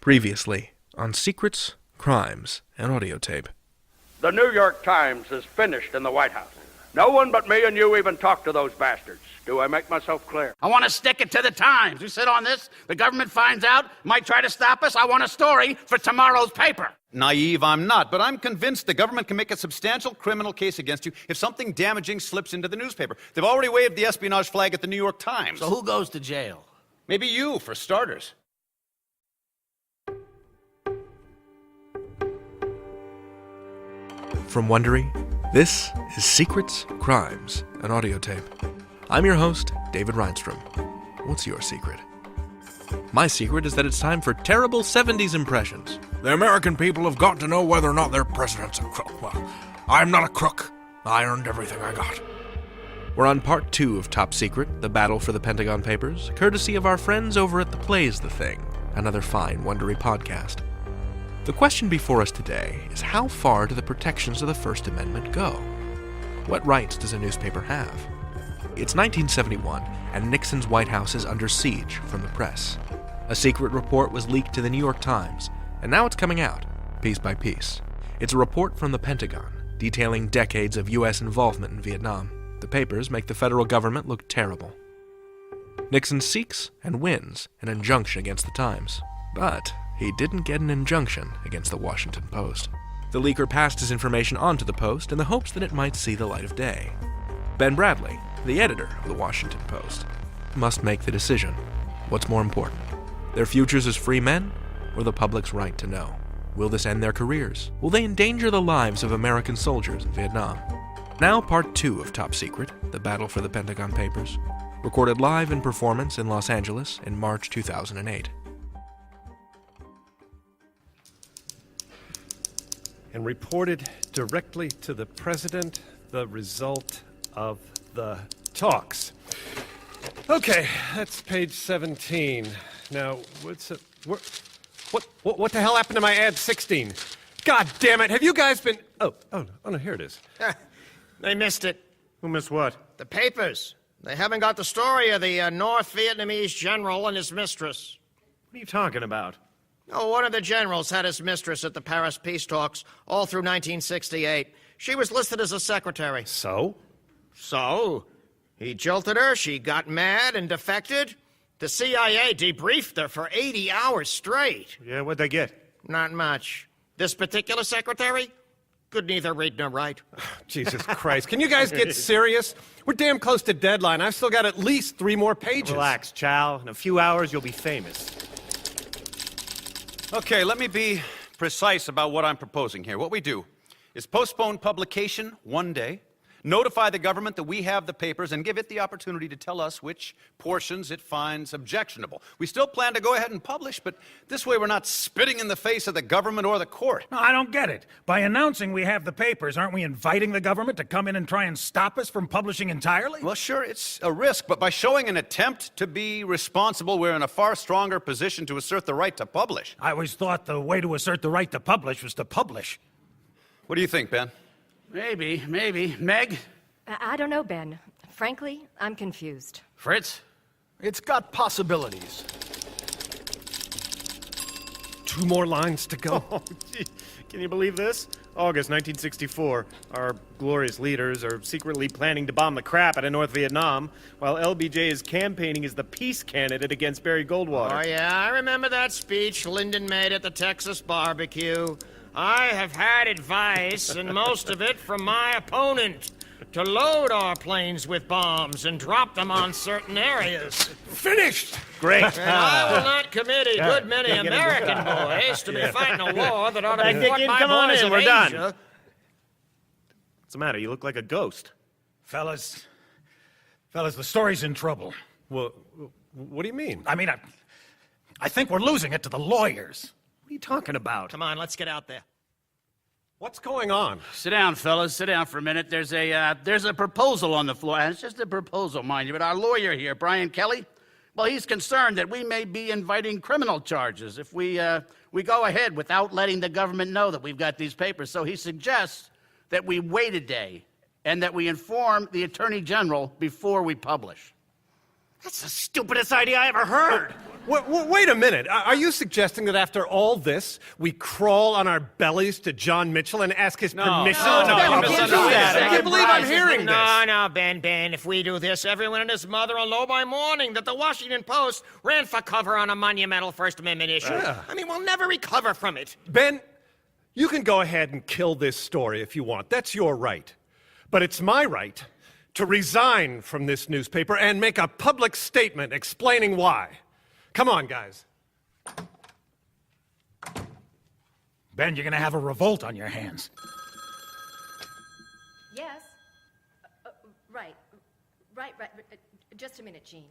Previously on Secrets, Crimes, and Audiotape. The New York Times is finished in the White House. No one but me and you even talk to those bastards. Do I make myself clear? I want to stick it to the Times. You sit on this, the government finds out, might try to stop us. I want a story for tomorrow's paper. Naive, I'm not, but I'm convinced the government can make a substantial criminal case against you if something damaging slips into the newspaper. They've already waved the espionage flag at the New York Times. So who goes to jail? Maybe you, for starters. From Wondery, this is Secrets, Crimes, and Audiotape. I'm your host, David Reinstrom. What's your secret? My secret is that it's time for terrible 70s impressions. The American people have got to know whether or not their president's a crook. Well, I'm not a crook. I earned everything I got. We're on part 2 of Top Secret, The Battle for the Pentagon Papers, courtesy of our friends over at The Plays the Thing, another fine Wondery podcast. The question before us today is, how far do the protections of the First Amendment go? What rights does a newspaper have? It's 1971, and Nixon's White House is under siege from the press. A secret report was leaked to the New York Times, and now it's coming out, piece by piece. It's a report from the Pentagon, detailing decades of U.S. involvement in Vietnam. The papers make the federal government look terrible. Nixon seeks and wins an injunction against the Times, but he didn't get an injunction against the Washington Post. The leaker passed his information on to the Post in the hopes that it might see the light of day. Ben Bradley, the editor of the Washington Post, must make the decision. What's more important, their futures as free men or the public's right to know? Will this end their careers? Will they endanger the lives of American soldiers in Vietnam? Now part 2 of Top Secret, The Battle for the Pentagon Papers, recorded live in performance in Los Angeles in March 2008. And reported directly to the president the result of the talks. Okay, that's page 17. Now, what the hell happened to my ad 16? God damn it, have you guys been... Oh no, here it is. They missed it. Who missed what? The papers. They haven't got the story of the North Vietnamese general and his mistress. What are you talking about? Oh, one of the generals had his mistress at the Paris peace talks all through 1968. She was listed as a secretary. So? So? He jilted her, she got mad and defected. The CIA debriefed her for 80 hours straight. Yeah, what'd they get? Not much. This particular secretary could neither read nor write. Jesus Christ, can you guys get serious? We're damn close to deadline. I've still got at least 3 more pages. Relax, Chow. In a few hours, you'll be famous. Okay, let me be precise about what I'm proposing here. What we do is postpone publication 1 day, notify the government that we have the papers, and give it the opportunity to tell us which portions it finds objectionable. We still plan to go ahead and publish, but this way we're not spitting in the face of the government or the court. No, I don't get it. By announcing we have the papers, aren't we inviting the government to come in and try and stop us from publishing entirely? Well, sure, it's a risk, but by showing an attempt to be responsible, we're in a far stronger position to assert the right to publish. I always thought the way to assert the right to publish was to publish. What do you think, Ben? Maybe. Meg? I don't know, Ben. Frankly, I'm confused. Fritz? It's got possibilities. 2 more lines to go. Oh, gee. Can you believe this? August 1964. Our glorious leaders are secretly planning to bomb the crap out of North Vietnam, while LBJ is campaigning as the peace candidate against Barry Goldwater. Oh, yeah, I remember that speech Lyndon made at the Texas barbecue. I have had advice, and most of it from my opponent, to load our planes with bombs and drop them on certain areas. Finished! Great. And I will not commit a good many American boys to be fighting a war that ought to be fought by Come on boys in, of we're done. Asia. What's the matter? You look like a ghost. Fellas, the story's in trouble. Well, what do you mean? I mean, I think we're losing it to the lawyers. What are you talking about? Come on, let's get out there. What's going on? Sit down, fellas. Sit down for a minute. There's a proposal on the floor. And it's just a proposal, mind you. But our lawyer here, Brian Kelly, well, he's concerned that we may be inviting criminal charges if we go ahead without letting the government know that we've got these papers. So he suggests that we wait a day and that we inform the Attorney General before we publish. That's the stupidest idea I ever heard. Wait a minute. Are you suggesting that after all this, we crawl on our bellies to John Mitchell and ask his permission to publish it? I can't believe I'm hearing this. No, Ben. If we do this, everyone and his mother will know by morning that the Washington Post ran for cover on a monumental First Amendment issue. I mean, we'll never recover from it. Ben, you can go ahead and kill this story if you want. That's your right. But it's my right to resign from this newspaper and make a public statement explaining why. Come on, guys. Ben, you're gonna have a revolt on your hands. Yes? Right. Just a minute, Gene.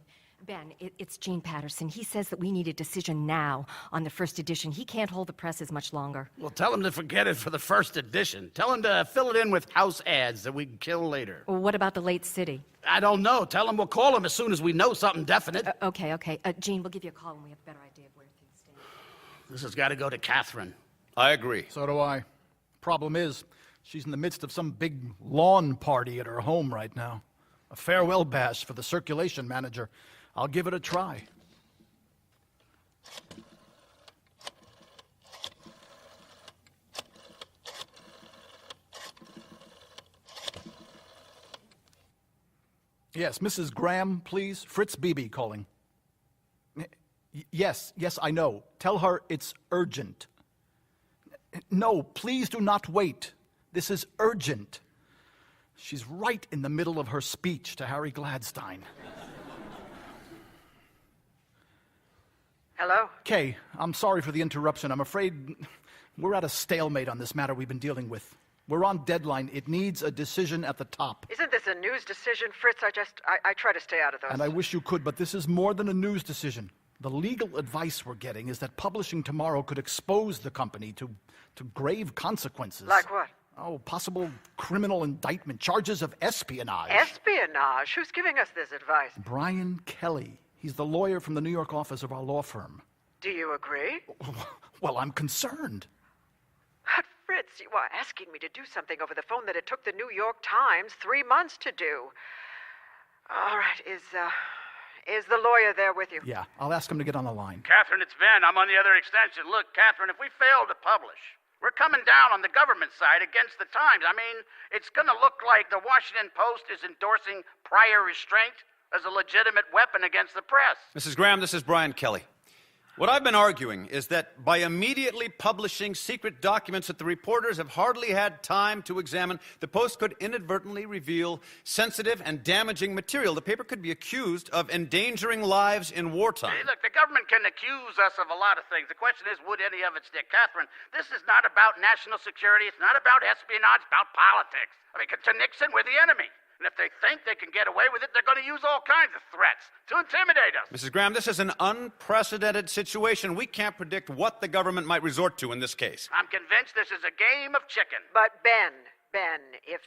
Ben, it's Gene Patterson. He says that we need a decision now on the first edition. He can't hold the presses much longer. Well, tell him to forget it for the first edition. Tell him to fill it in with house ads that we can kill later. Well, what about the late city? I don't know. Tell him we'll call him as soon as we know something definite. Okay. Gene, we'll give you a call when we have a better idea of where things stand. This has got to go to Catherine. I agree. So do I. Problem is, she's in the midst of some big lawn party at her home right now. A farewell bash for the circulation manager. I'll give it a try. Yes, Mrs. Graham, please. Fritz Beebe calling. Yes, I know. Tell her it's urgent. No, please do not wait. This is urgent. She's right in the middle of her speech to Harry Gladstein. Hello? Kay, I'm sorry for the interruption. I'm afraid we're at a stalemate on this matter we've been dealing with. We're on deadline. It needs a decision at the top. Isn't this a news decision, Fritz? I try to stay out of those. And I wish you could, but this is more than a news decision. The legal advice we're getting is that publishing tomorrow could expose the company to grave consequences. Like what? Oh, possible criminal indictment, charges of espionage. Espionage? Who's giving us this advice? Brian Kelly. He's the lawyer from the New York office of our law firm. Do you agree? Well, I'm concerned. But Fritz, you are asking me to do something over the phone that it took the New York Times 3 months to do. All right, is the lawyer there with you? Yeah, I'll ask him to get on the line. Catherine, it's Ben. I'm on the other extension. Look, Catherine, if we fail to publish, we're coming down on the government side against the Times. I mean, it's going to look like the Washington Post is endorsing prior restraint as a legitimate weapon against the press. Mrs. Graham, this is Brian Kelly. What I've been arguing is that by immediately publishing secret documents that the reporters have hardly had time to examine, the Post could inadvertently reveal sensitive and damaging material. The paper could be accused of endangering lives in wartime. Hey, look, the government can accuse us of a lot of things. The question is, would any of it stick? Catherine, this is not about national security. It's not about espionage. It's about politics. I mean, to Nixon, we're the enemy. And if they think they can get away with it, they're going to use all kinds of threats to intimidate us. Mrs. Graham, this is an unprecedented situation. We can't predict what the government might resort to in this case. I'm convinced this is a game of chicken. But Ben, if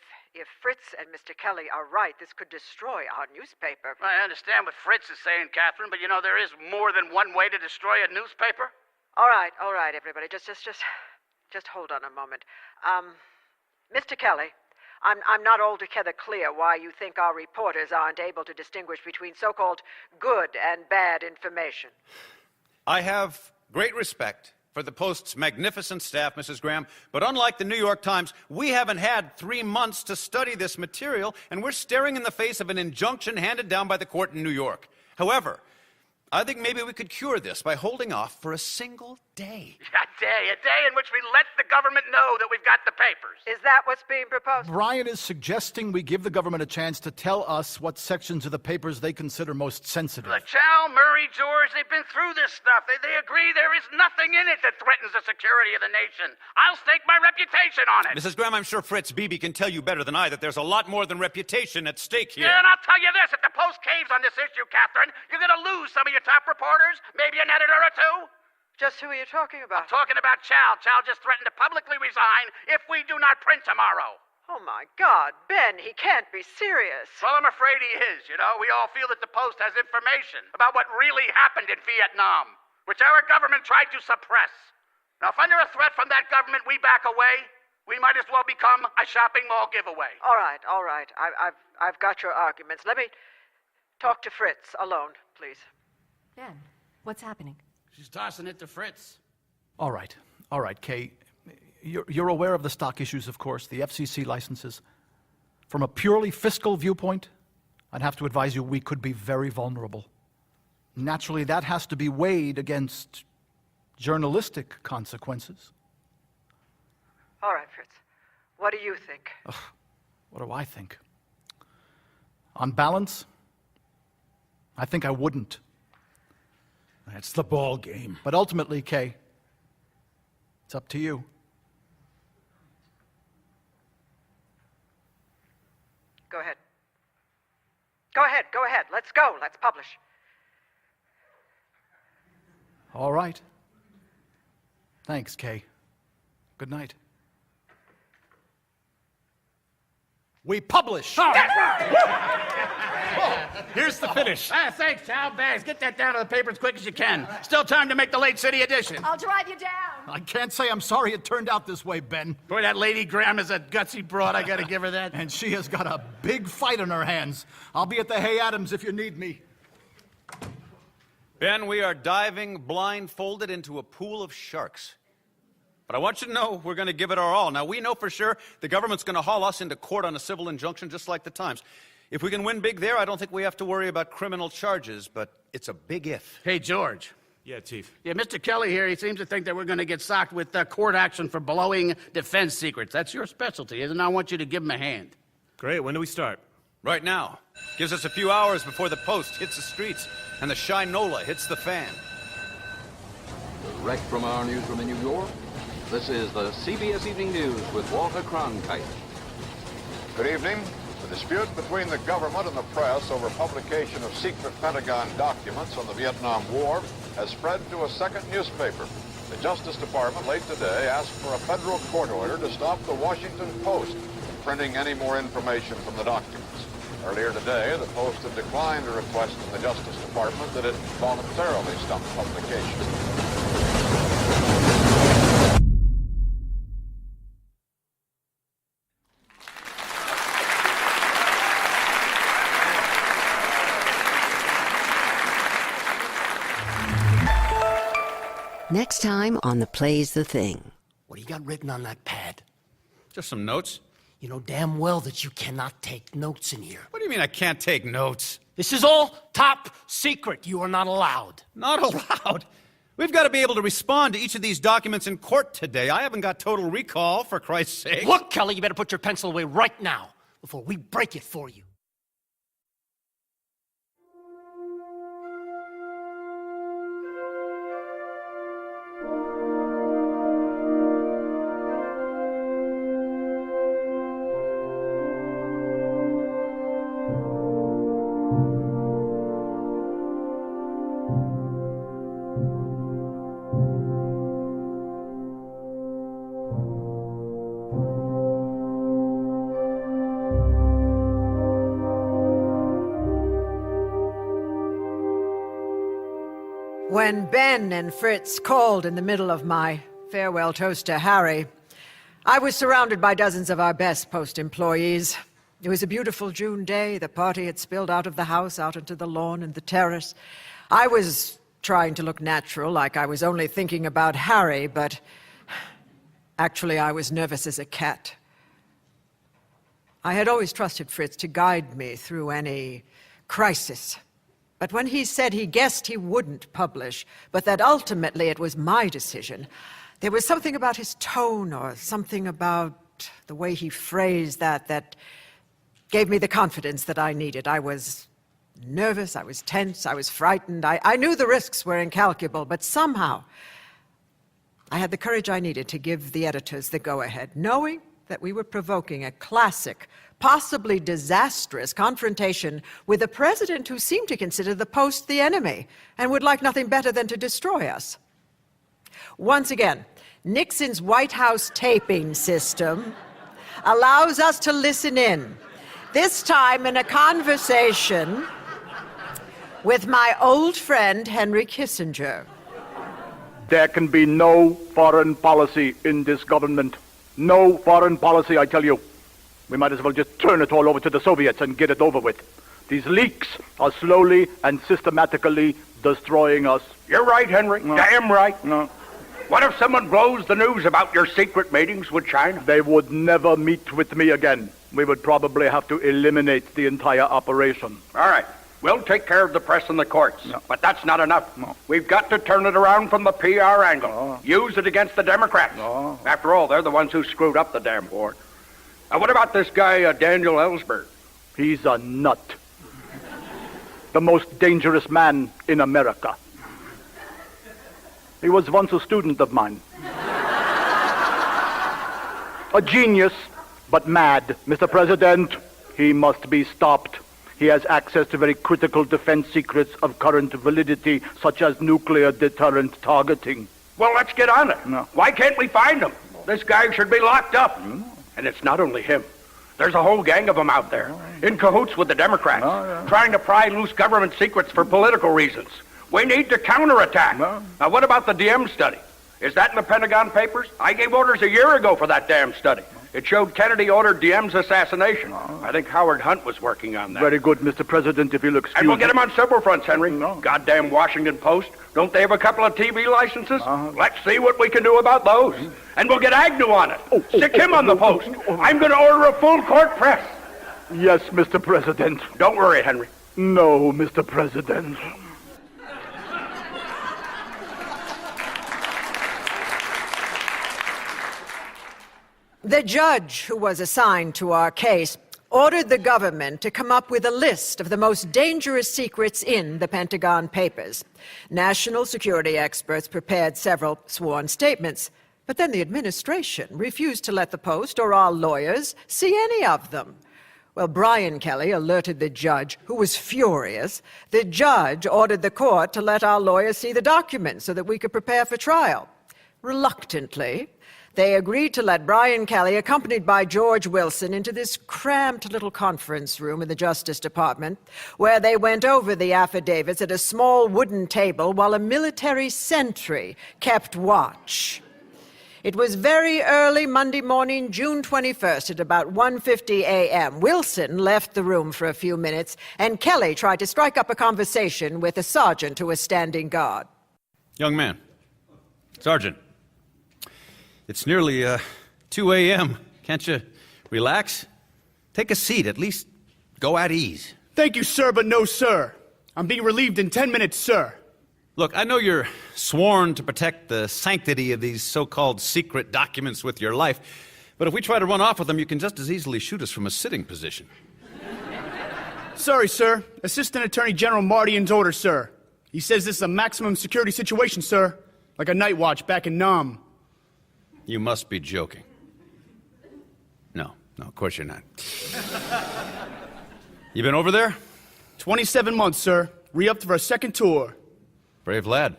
Fritz and Mr. Kelly are right, this could destroy our newspaper. I understand what Fritz is saying, Catherine, but you know, there is more than one way to destroy a newspaper. All right, everybody. Just hold on a moment. Mr. Kelly, I'm not altogether clear why you think our reporters aren't able to distinguish between so-called good and bad information. I have great respect for the Post's magnificent staff, Mrs. Graham, but unlike the New York Times, we haven't had 3 months to study this material, and we're staring in the face of an injunction handed down by the court in New York. However, I think maybe we could cure this by holding off for a single day. A day in which we let the government know that we've got the papers. Is that what's being proposed? Brian is suggesting we give the government a chance to tell us what sections of the papers they consider most sensitive. Look, Chow, Murray, George, they've been through this stuff. They agree there is nothing in it that threatens the security of the nation. I'll stake my reputation on it. Mrs. Graham, I'm sure Fritz Beebe can tell you better than I that there's a lot more than reputation at stake here. Yeah, and I'll tell you this. If the Post caves on this issue, Catherine, you're going to lose some of your top reporters, maybe an editor or two. Just who are you talking about? I'm talking about Chow. Chow just threatened to publicly resign if we do not print tomorrow. Oh, my God, Ben, he can't be serious. Well, I'm afraid he is, you know. We all feel that the Post has information about what really happened in Vietnam, which our government tried to suppress. Now, if under a threat from that government we back away, we might as well become a shopping mall giveaway. All right. I've got your arguments. Let me Talk to Fritz alone, please. Ben, what's happening? She's tossing it to Fritz. All right, Kay. You're aware of the stock issues, of course, the FCC licenses. From a purely fiscal viewpoint, I'd have to advise you we could be very vulnerable. Naturally, that has to be weighed against journalistic consequences. All right, Fritz. What do you think? What do I think? On balance, I think I wouldn't. That's the ball game. But ultimately, Kay, it's up to you. Go ahead. Go ahead. Let's go. Let's publish. All right. Thanks, Kay. Good night. We publish! Here's the finish. Thanks, Hal. Bags, get that down to the paper as quick as you can. Still time to make the late city edition. I'll drive you down. I can't say I'm sorry it turned out this way, Ben. Boy, that Lady Graham is a gutsy broad. I gotta give her that. And she has got a big fight on her hands. I'll be at the Hay Adams if you need me. Ben, we are diving blindfolded into a pool of sharks. But I want you to know we're going to give it our all. Now, we know for sure the government's going to haul us into court on a civil injunction just like the Times. If we can win big there, I don't think we have to worry about criminal charges, but it's a big if. Hey, George. Yeah, Chief. Yeah, Mr. Kelly here, he seems to think that we're going to get socked with court action for blowing defense secrets. That's your specialty, and I want you to give him a hand. Great. When do we start? Right now. Gives us a few hours before the Post hits the streets and the Shinola hits the fan. Direct from our newsroom in New York, this is the CBS Evening News with Walter Cronkite. Good evening. The dispute between the government and the press over publication of secret Pentagon documents on the Vietnam War has spread to a second newspaper. The Justice Department late today asked for a federal court order to stop the Washington Post from printing any more information from the documents. Earlier today, the Post had declined a request from the Justice Department that it voluntarily stop publication. Next time on The Play's the Thing. What do you got written on that pad? Just some notes. You know damn well that you cannot take notes in here. What do you mean I can't take notes? This is all top secret. You are not allowed. Not allowed? We've got to be able to respond to each of these documents in court today. I haven't got total recall, for Christ's sake. Look, Kelly, you better put your pencil away right now before we break it for you. When Ben and Fritz called in the middle of my farewell toast to Harry, I was surrounded by dozens of our best Post employees. It was a beautiful June day. The party had spilled out of the house, out into the lawn and the terrace. I was trying to look natural, like I was only thinking about Harry, but actually I was nervous as a cat. I had always trusted Fritz to guide me through any crisis. But when he said he guessed he wouldn't publish, but that ultimately it was my decision, there was something about his tone or something about the way he phrased that gave me the confidence that I needed. I was nervous, I was tense, I was frightened. I knew the risks were incalculable, but somehow I had the courage I needed to give the editors the go-ahead, knowing that we were provoking a classic, possibly disastrous confrontation with a president who seemed to consider the Post the enemy and would like nothing better than to destroy us. Once again, Nixon's White House taping system allows us to listen in, this time in a conversation with my old friend Henry Kissinger. There can be no foreign policy in this government. No foreign policy, I tell you. We might as well just turn it all over to the Soviets and get it over with. These leaks are slowly and systematically destroying us. You're right, Henry. No. Damn right. No. What if someone blows the news about your secret meetings with China? They would never meet with me again. We would probably have to eliminate the entire operation. All right. We'll take care of the press and the courts. No. But that's not enough. No. We've got to turn it around from the PR angle. No. Use it against the Democrats. No. After all, they're the ones who screwed up the damn war. Now, what about this guy, Daniel Ellsberg? He's a nut. The most dangerous man in America. He was once a student of mine. A genius, but mad. Mr. President, he must be stopped. He has access to very critical defense secrets of current validity, such as nuclear deterrent targeting. Well, let's get on it. No. Why can't we find him? This guy should be locked up. And it's not only him. There's a whole gang of them out there, in cahoots with the Democrats, trying to pry loose government secrets for political reasons. We need to counterattack. Now, what about the DM study? Is that in the Pentagon papers? I gave orders a year ago for that damn study. It showed Kennedy ordered DM's assassination. I think Howard Hunt was working on that. Very good, Mr. President, if you'll excuse And we'll get me. him on several fronts, Henry. Goddamn Washington Post. Don't they have a couple of TV licenses? Let's see what we can do about those. And we'll get Agnew on it. Stick him on the Post. I'm going to order a full court press. Yes, Mr. President. Don't worry, Henry. No, Mr. President. The judge who was assigned to our case ordered the government to come up with a list of the most dangerous secrets in the Pentagon papers. National security experts prepared several sworn statements, but then the administration refused to let the Post or our lawyers see any of them. Well, Brian Kelly alerted the judge, who was furious. The judge ordered the court to let our lawyers see the documents so that we could prepare for trial. Reluctantly, they agreed to let Brian Kelly, accompanied by George Wilson, into this cramped little conference room in the Justice Department, where they went over the affidavits at a small wooden table while a military sentry kept watch. It was very early Monday morning, June 21st, at about 1:50 a.m. Wilson left the room for a few minutes, and Kelly tried to strike up a conversation with a sergeant who was standing guard. Young man. Sergeant. It's nearly 2 a.m. Can't you relax? Take a seat. At least go at ease. Thank you, sir, but no, sir. I'm being relieved in 10 minutes, sir. Look, I know you're sworn to protect the sanctity of these so-called secret documents with your life, but if we try to run off with them, you can just as easily shoot us from a sitting position. Sorry, sir. Assistant Attorney General Mardian's order, sir. He says this is a maximum security situation, sir. Like a night watch back in Nam. You must be joking. No, of course you're not. You been over there? 27 months, sir. Re-upped for a second tour. Brave lad.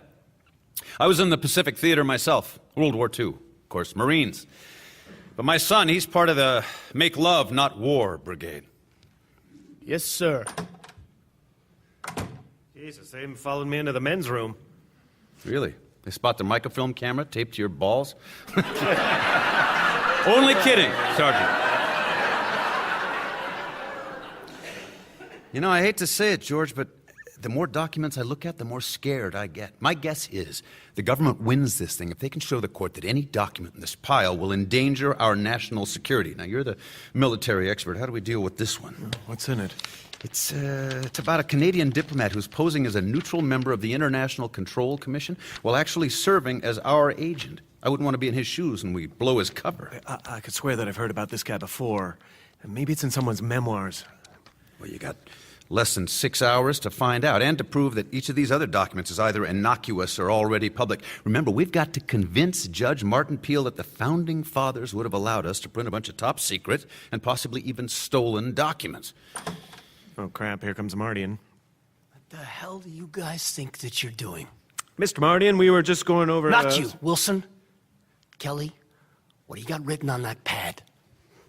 I was in the Pacific Theater myself, World War II, of course, Marines. But my son, he's part of the Make Love, Not War Brigade. Yes, sir. Jesus, they even followed me into the men's room. Really? They spot the microfilm camera taped to your balls? Only kidding, Sergeant. You know, I hate to say it, George, but the more documents I look at, the more scared I get. My guess is the government wins this thing if they can show the court that any document in this pile will endanger our national security. Now, you're the military expert. How do we deal with this one? What's in it? It's about a Canadian diplomat who's posing as a neutral member of the International Control Commission while actually serving as our agent. I wouldn't want to be in his shoes when we blow his cover. I could swear that I've heard about this guy before. Maybe it's in someone's memoirs. Well, you got less than 6 hours to find out and to prove that each of these other documents is either innocuous or already public. Remember, we've got to convince Judge Martin Peel that the Founding Fathers would have allowed us to print a bunch of top secret and possibly even stolen documents. Oh, crap, here comes Mardian. What the hell do you guys think that you're doing? Mr. Mardian, we were just going over... Not you, Wilson. Kelly, what do you got written on that pad?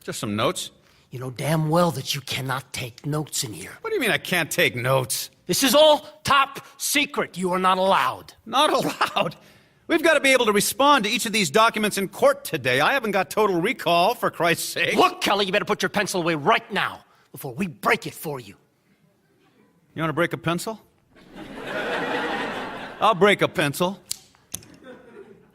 Just some notes. You know damn well that you cannot take notes in here. What do you mean I can't take notes? This is all top secret. You are not allowed. Not allowed? We've got to be able to respond to each of these documents in court today. I haven't got total recall, for Christ's sake. Look, Kelly, you better put your pencil away right now before we break it for you. You want to break a pencil? I'll break a pencil.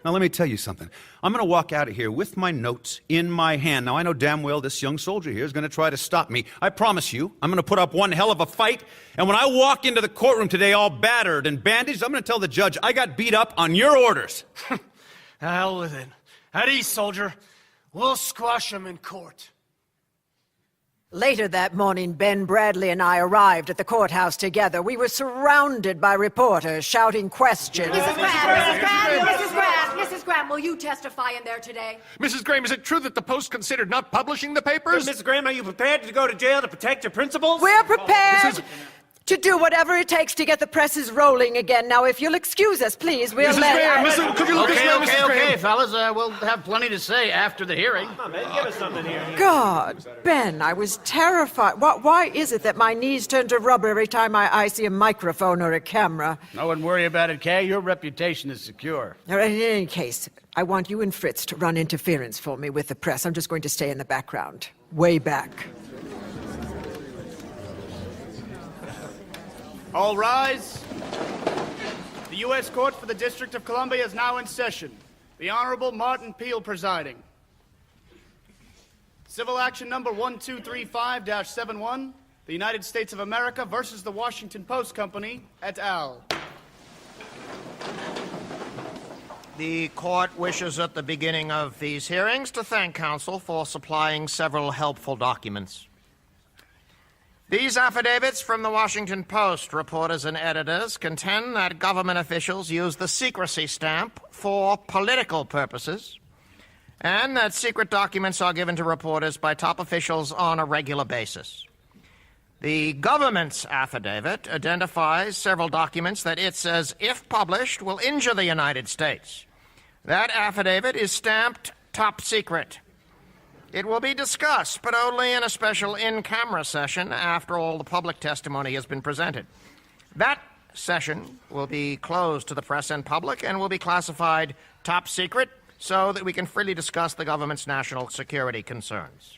Now, let me tell you something. I'm going to walk out of here with my notes in my hand. Now, I know damn well this young soldier here is going to try to stop me. I promise you, I'm going to put up one hell of a fight. And when I walk into the courtroom today all battered and bandaged, I'm going to tell the judge I got beat up on your orders. Hell with it. At ease, soldier. We'll squash him in court. Later that morning, Ben Bradley and I arrived at the courthouse together. We were surrounded by reporters shouting questions. Mrs. Graham, will you testify in there today? Mrs. Graham, is it true that the Post considered not publishing the papers? Mrs. Graham, are you prepared to go to jail to protect your principles? We're prepared to do whatever it takes to get the presses rolling again. Now, if you'll excuse us, please, we'll Okay, fellas. We'll have plenty to say after the hearing. Come on, man, give us something here. God, Ben, I was terrified. Why is it that my knees turn to rubber every time I see a microphone or a camera? No one worry about it, Kay. Your reputation is secure. In any case, I want you and Fritz to run interference for me with the press. I'm just going to stay in the background. Way back. All rise. The U.S. Court for the District of Columbia is now in session. The Honorable Martin Peel presiding. Civil action number 1235-71, the United States of America versus the Washington Post Company, et al. The court wishes at the beginning of these hearings to thank counsel for supplying several helpful documents. These affidavits from the Washington Post reporters and editors contend that government officials use the secrecy stamp for political purposes, and that secret documents are given to reporters by top officials on a regular basis. The government's affidavit identifies several documents that it says, if published, will injure the United States. That affidavit is stamped top secret. It will be discussed, but only in a special in-camera session after all the public testimony has been presented. That session will be closed to the press and public and will be classified top secret so that we can freely discuss the government's national security concerns.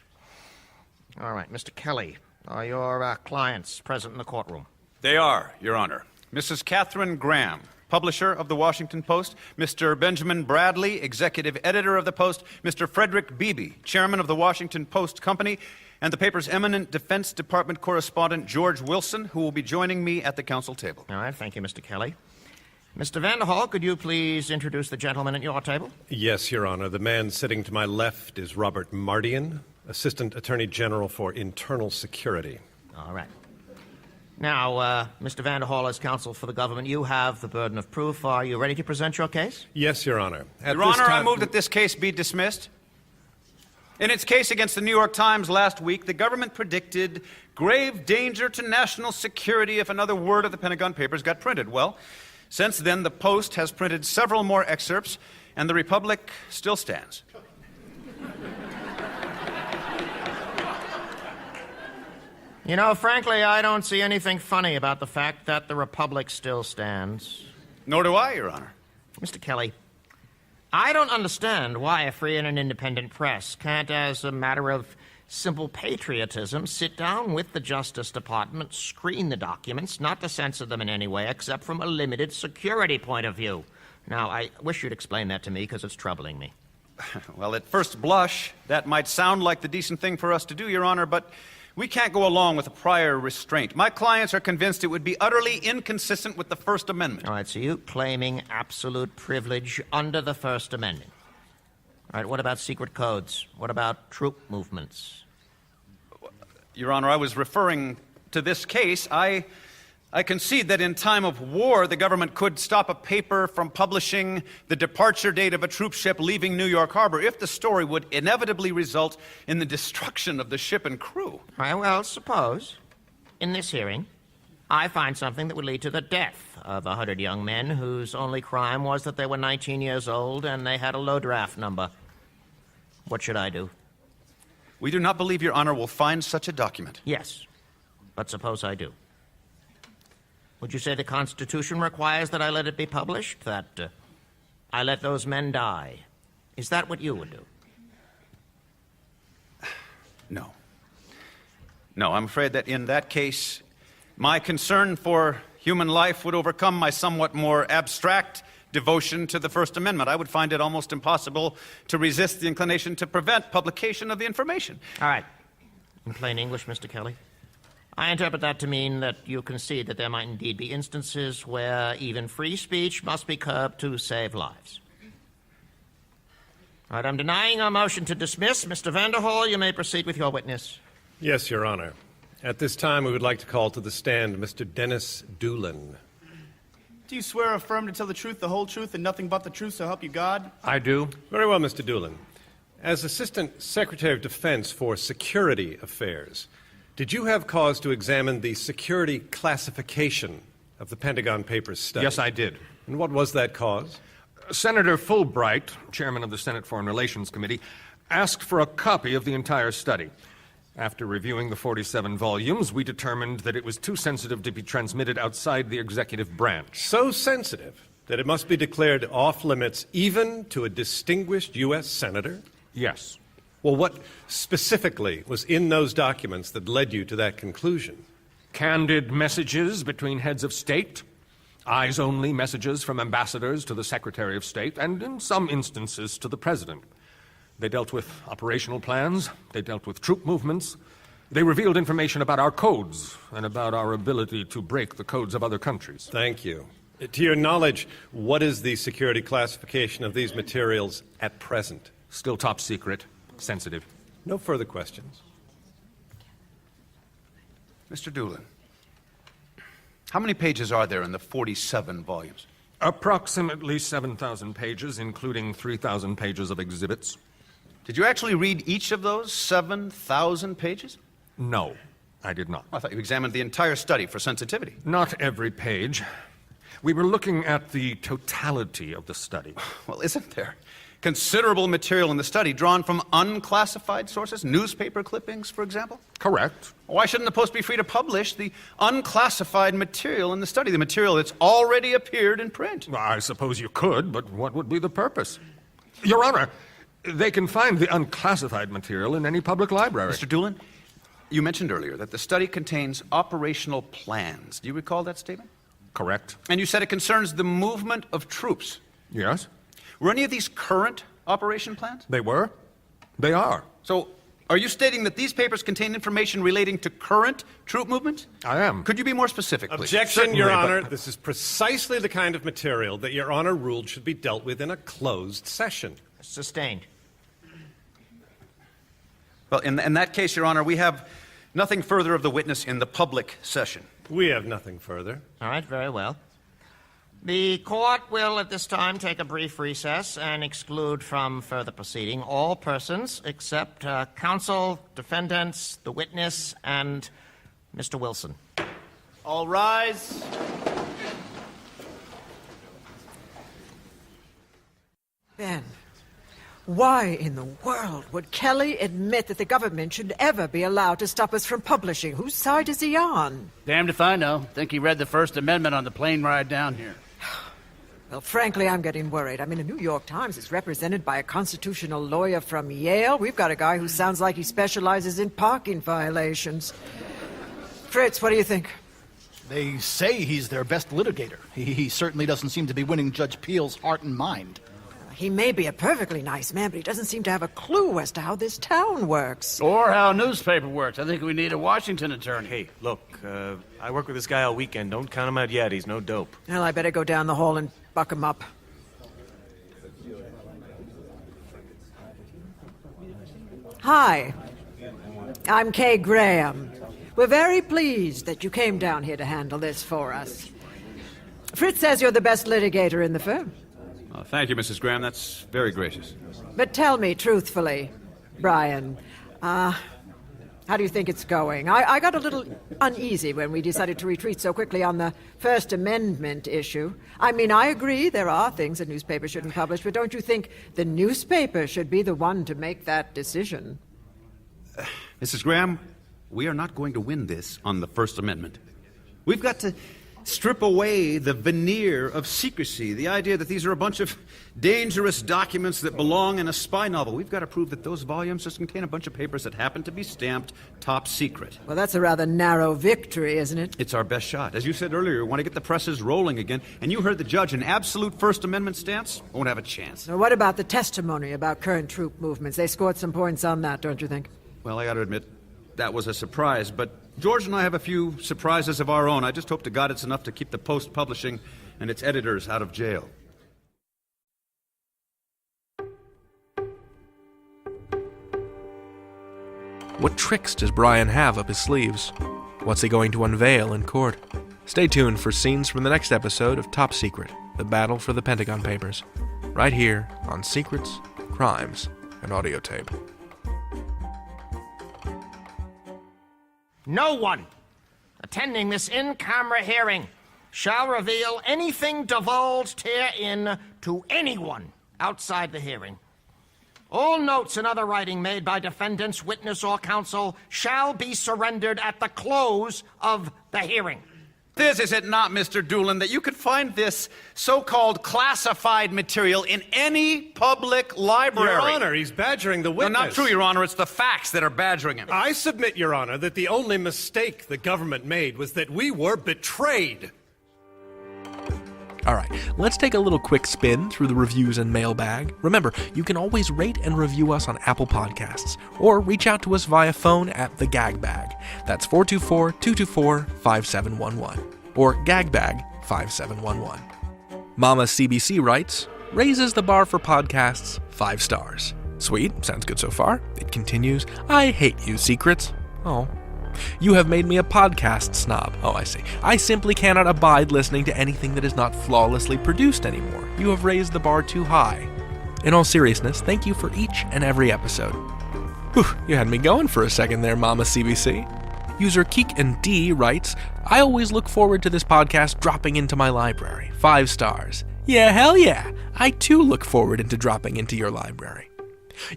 All right, Mr. Kelly, are your clients present in the courtroom? They are, Your Honor. Mrs. Catherine Graham, publisher of the Washington Post, Mr. Benjamin Bradley, executive editor of the Post, Mr. Frederick Beebe, chairman of the Washington Post Company, and the paper's eminent Defense Department correspondent, George Wilson, who will be joining me at the council table. All right, thank you, Mr. Kelly. Mr. Vanderhall, could you please introduce the gentleman at your table? Yes, Your Honor. The man sitting to my left is Robert Mardian, Assistant Attorney General for Internal Security. All right. Now, Mr. Vanderhall, as counsel for the government, you have the burden of proof. Are you ready to present your case? Yes, Your Honor. Your Honor, I move that this case be dismissed. In its case against the New York Times last week, the government predicted grave danger to national security if another word of the Pentagon papers got printed. Well, since then, the Post has printed several more excerpts, and the Republic still stands. You know, frankly, I don't see anything funny about the fact that the Republic still stands. Nor do I, Your Honor. Mr. Kelly, I don't understand why a free and an independent press can't, as a matter of simple patriotism, sit down with the Justice Department, screen the documents, not to censor them in any way except from a limited security point of view. Now, I wish you'd explain that to me because it's troubling me. Well, at first blush, that might sound like the decent thing for us to do, Your Honor, but we can't go along with a prior restraint. My clients are convinced it would be utterly inconsistent with the First Amendment. All right, so you claiming absolute privilege under the First Amendment. All right, what about secret codes? What about troop movements? Your Honor, I was referring to this case. I concede that in time of war, the government could stop a paper from publishing the departure date of a troop ship leaving New York Harbor if the story would inevitably result in the destruction of the ship and crew. All right, well, suppose, in this hearing, I find something that would lead to the death of 100 young men whose only crime was that they were 19 years old and they had a low draft number. What should I do? We do not believe Your Honor will find such a document. Yes, but suppose I do. Would you say the Constitution requires that I let it be published? That I let those men die? Is that what you would do? No. No, I'm afraid that in that case, My concern for human life would overcome my somewhat more abstract devotion to the First Amendment. I would find it almost impossible to resist the inclination to prevent publication of the information. All right. In plain English, Mr. Kelly, I interpret that to mean that you concede that there might indeed be instances where even free speech must be curbed to save lives. All right, I'm denying our motion to dismiss. Mr. Vanderhall, you may proceed with your witness. Yes, Your Honor. At this time, we would like to call to the stand Mr. Dennis Doolin. Do you swear or affirm to tell the truth, the whole truth, and nothing but the truth, so help you God? I do. Very well, Mr. Doolin. As Assistant Secretary of Defense for Security Affairs, did you have cause to examine the security classification of the Pentagon Papers study? Yes, I did. And what was that cause? Senator Fulbright, chairman of the Senate Foreign Relations Committee, asked for a copy of the entire study. After reviewing the 47 volumes, we determined that it was too sensitive to be transmitted outside the executive branch. So sensitive that it must be declared off-limits even to a distinguished U.S. senator? Yes. Well, what specifically was in those documents that led you to that conclusion? Candid messages between heads of state, eyes-only messages from ambassadors to the Secretary of State, and in some instances to the President. They dealt with operational plans, they dealt with troop movements, they revealed information about our codes and about our ability to break the codes of other countries. Thank you. To your knowledge, what is the security classification of these materials at present? Still top secret, sensitive. No further questions. Mr. Doolin, how many pages are there in the 47 volumes? Approximately 7,000 pages, including 3,000 pages of exhibits. Did you actually read each of those 7,000 pages? No, I did not. I thought you examined the entire study for sensitivity. Not every page. We were looking at the totality of the study. Well, isn't there considerable material in the study drawn from unclassified sources? Newspaper clippings, for example? Correct. Why shouldn't the Post be free to publish the unclassified material in the study, the material that's already appeared in print? I suppose you could, but what would be the purpose? Your Honor, they can find the unclassified material in any public library. Mr. Doolin, you mentioned earlier that the study contains operational plans. Do you recall that statement? Correct. And you said it concerns the movement of troops. Yes. Were any of these current operation plans? They were. They are. So, are you stating that these papers contain information relating to current troop movements? I am. Could you be more specific, please? Objection, Your Honor. This is precisely the kind of material that Your Honor ruled should be dealt with in a closed session. Sustained. Well, in that case, Your Honor, we have nothing further of the witness in the public session. We have nothing further. All right, very well. The court will at this time take a brief recess and exclude from further proceeding all persons except counsel, defendants, the witness, and Mr. Wilson. All rise. Ben, why in the world would Kelly admit that the government should ever be allowed to stop us from publishing? Whose side is he on? Damned if I know. Think he read the First Amendment on the plane ride down here. Well, frankly, I'm getting worried. I mean, the New York Times is represented by a constitutional lawyer from Yale. We've got a guy who sounds like he specializes in parking violations. Fritz, what do you think? They say he's their best litigator. He certainly doesn't seem to be winning Judge Peel's heart and mind. He may be a perfectly nice man, but he doesn't seem to have a clue as to how this town works. Or how a newspaper works. I think we need a Washington attorney. Hey, look, I work with this guy all weekend. Don't count him out yet. He's no dope. Well, I better go down the hall and buck him up. Hi, I'm Kay Graham. We're very pleased that you came down here to handle this for us. Fritz says you're the best litigator in the firm. Thank you, Mrs. Graham. That's very gracious. But tell me truthfully, Brian, how do you think it's going? I got a little uneasy when we decided to retreat so quickly on the First Amendment issue. I mean, I agree there are things a newspaper shouldn't publish, but don't you think the newspaper should be the one to make that decision? Mrs. Graham, we are not going to win this on the First Amendment. We've got to strip away the veneer of secrecy, the idea that these are a bunch of dangerous documents that belong in a spy novel. We've got to prove that those volumes just contain a bunch of papers that happen to be stamped top secret. Well, that's a rather narrow victory, isn't it? It's our best shot. As you said earlier, we want to get the presses rolling again, and you heard the judge, an absolute First Amendment stance won't have a chance. So what about the testimony about current troop movements? They scored some points on that, don't you think? Well, I got to admit, that was a surprise, but George and I have a few surprises of our own. I just hope to God it's enough to keep the Post publishing and its editors out of jail. What tricks does Brian have up his sleeves? What's he going to unveil in court? Stay tuned for scenes from the next episode of Top Secret, The Battle for the Pentagon Papers, right here on Secrets, Crimes, and Audiotape. No one attending this in-camera hearing shall reveal anything divulged herein to anyone outside the hearing. All notes and other writing made by defendants, witness, or counsel shall be surrendered at the close of the hearing. This is it not, Mr. Doolin, that you could find this so-called classified material in any public library. Your Honor, he's badgering the witness. No, not true, Your Honor. It's the facts that are badgering him. I submit, Your Honor, that the only mistake the government made was that we were betrayed. All right, let's take a little quick spin through the reviews and mailbag. Remember, you can always rate and review us on Apple Podcasts, or reach out to us via phone at the Gag Bag. That's 424-224-5711, or gagbag5711. Mama CBC writes, raises the bar for podcasts 5 stars. Sweet, sounds good so far. It continues, I hate you, Secrets. Oh. You have made me a podcast snob. Oh, I see. I simply cannot abide listening to anything that is not flawlessly produced anymore. You have raised the bar too high. In all seriousness, thank you for each and every episode. Whew, you had me going for a second there, Mama CBC. User Keek and D writes, I always look forward to this podcast dropping into my library. 5 stars. Yeah, hell yeah. I too look forward into dropping into your library.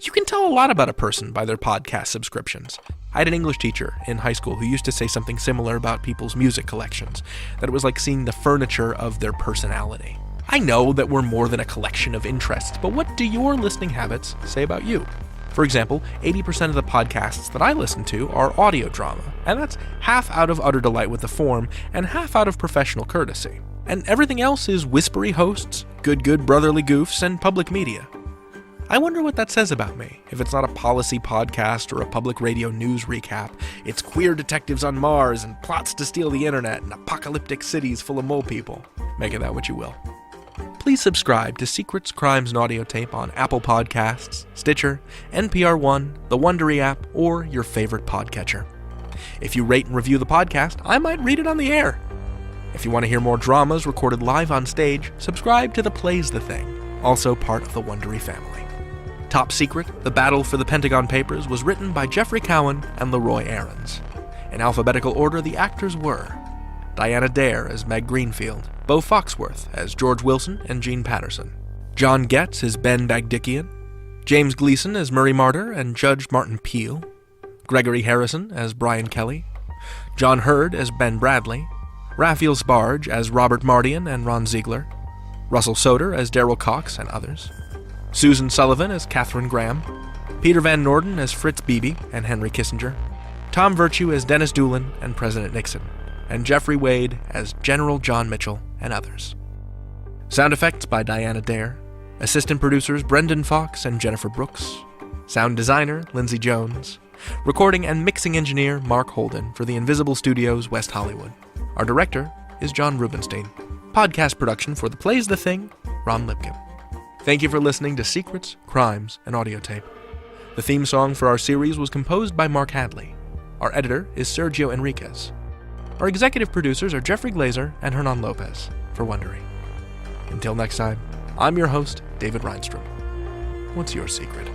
You can tell a lot about a person by their podcast subscriptions. I had an English teacher in high school who used to say something similar about people's music collections, that it was like seeing the furniture of their personality. I know that we're more than a collection of interests, but what do your listening habits say about you? For example, 80% of the podcasts that I listen to are audio drama, and that's half out of utter delight with the form and half out of professional courtesy. And everything else is whispery hosts, good brotherly goofs, and public media. I wonder what that says about me. If it's not a policy podcast or a public radio news recap, it's queer detectives on Mars and plots to steal the internet and apocalyptic cities full of mole people. Make of that what you will. Please subscribe to Secrets, Crimes, and Audiotape on Apple Podcasts, Stitcher, NPR One, the Wondery app, or your favorite podcatcher. If you rate and review the podcast, I might read it on the air. If you want to hear more dramas recorded live on stage, subscribe to The Plays the Thing, also part of the Wondery family. Top Secret, The Battle for the Pentagon Papers was written by Geoffrey Cowan and LeRoy Aarons. In alphabetical order, the actors were Diana Dare as Meg Greenfield, Beau Foxworth as George Wilson and Gene Patterson, John Getz as Ben Bagdikian, James Gleason as Murray Martyr and Judge Martin Peel, Gregory Harrison as Brian Kelly, John Hurd as Ben Bradley, Raphael Sbarge as Robert Mardian and Ron Ziegler, Russell Soder as Darrell Cox and others, Susan Sullivan as Katherine Graham, Peter Van Norden as Fritz Beebe and Henry Kissinger, Tom Virtue as Dennis Doolin and President Nixon, and Jeffrey Wade as General John Mitchell and others. Sound effects by Diana Dare, assistant producers Brendan Fox and Jennifer Brooks, sound designer Lindsay Jones, recording and mixing engineer Mark Holden for the Invisible Studios, West Hollywood. Our director is John Rubenstein. Podcast production for The Plays the Thing, Ron Lipkin. Thank you for listening to Secrets, Crimes, and Audiotape. The theme song for our series was composed by Mark Hadley. Our editor is Sergio Enriquez. Our executive producers are Jeffrey Glazer and Hernan Lopez for Wondery. Until next time, I'm your host, David Reinstrom. What's your secret?